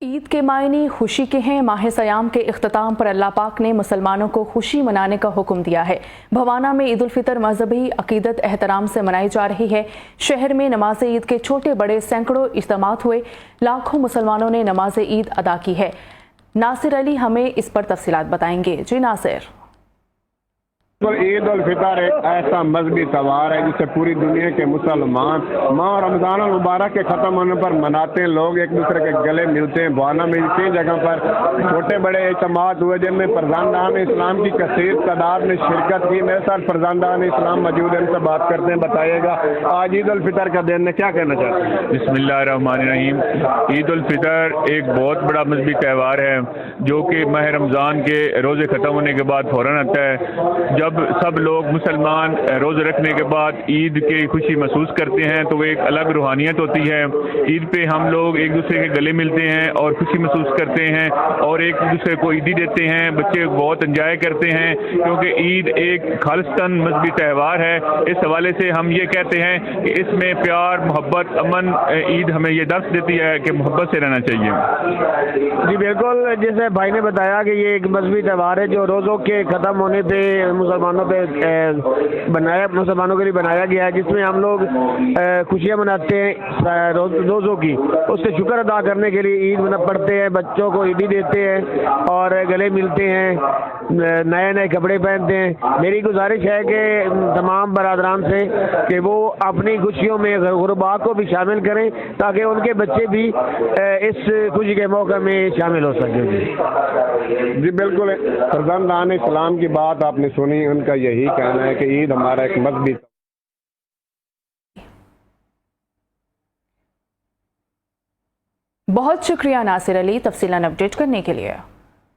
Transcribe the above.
ईद के मायने खुशी के हैं। माह सयाम के इख्तिताम पर अल्लाह पाक ने मुसलमानों को खुशी मनाने का हुक्म दिया है। भवाना में ईद उल फितर मजहबी अकीदत एहतराम से मनाई जा रही है। शहर में नमाज ईद के छोटे बड़े सैकड़ों इज्तिमात हुए। लाखों मुसलमानों ने नमाज ईद अदा की है। नासिर अली हमें इस पर तफसीलात बताएंगे। जी नासिर। ईद उल फितर एक ऐसा मजहबी त्यौहार है जिसे पूरी दुनिया के मुसलमान माह रमजान मुबारक के ख़त्म होने पर मनाते हैं। लोग एक दूसरे के गले मिलते हैं। भवाना में कई जगह पर छोटे बड़े इज्तिमात हुए जिनमें फरजानदान इस्लाम की कसीर तादाद में शिरकत की। मेरे साथ फरजानदान इस्लाम मौजूद है, इनसे बात करते हैं। बताइएगा आज ईद उल फितर का दिन है, क्या कहना चाहते हैं? बिस्मिल्लाहिर्रहमानिर्रहीम। ईद उल फितर एक बहुत बड़ा मजहबी त्यौहार है जो कि माह रमज़ान के रोज़े ख़त्म होने के बाद फ़ौरन आता है। जब सब लोग मुसलमान रोज़े रखने के बाद ईद की खुशी महसूस करते हैं तो वो एक अलग रूहानियत होती है। ईद पे हम लोग एक दूसरे के गले मिलते हैं और खुशी महसूस करते हैं और एक दूसरे को ईदी देते हैं। बच्चे बहुत एंजॉय करते हैं क्योंकि ईद एक खालिस्तान मजहबी त्यौहार है। इस हवाले से हम ये कहते हैं कि इसमें प्यार, मोहब्बत, अमन, ईद हमें ये दर्श देती है कि मोहब्बत से रहना चाहिए। जी बिल्कुल, जैसे भाई ने बताया कि ये एक मजहबी त्यौहार है जो रोज़ों के ख़त्म होने से मुसलमानों के लिए बनाया गया है, जिसमें हम लोग खुशियाँ मनाते हैं रोज़ों की। उससे शुक्र अदा करने के लिए ईद पढ़ते हैं, बच्चों को ईदी देते हैं और गले मिलते हैं, नए नए कपड़े पहनते हैं। मेरी गुजारिश है कि तमाम बरादरान से कि वो अपनी खुशियों में गुरबा को भी शामिल करें ताकि उनके बच्चे भी इस खुशी के मौके में शामिल हो सकें। जी बिल्कुल, फरजानदान इस्लाम की बात आपने सुनी। उनका यही कहना है कि ईद हमारा एक मजहबी। बहुत शुक्रिया नासिर अली तफसीलन अपडेट करने के लिए।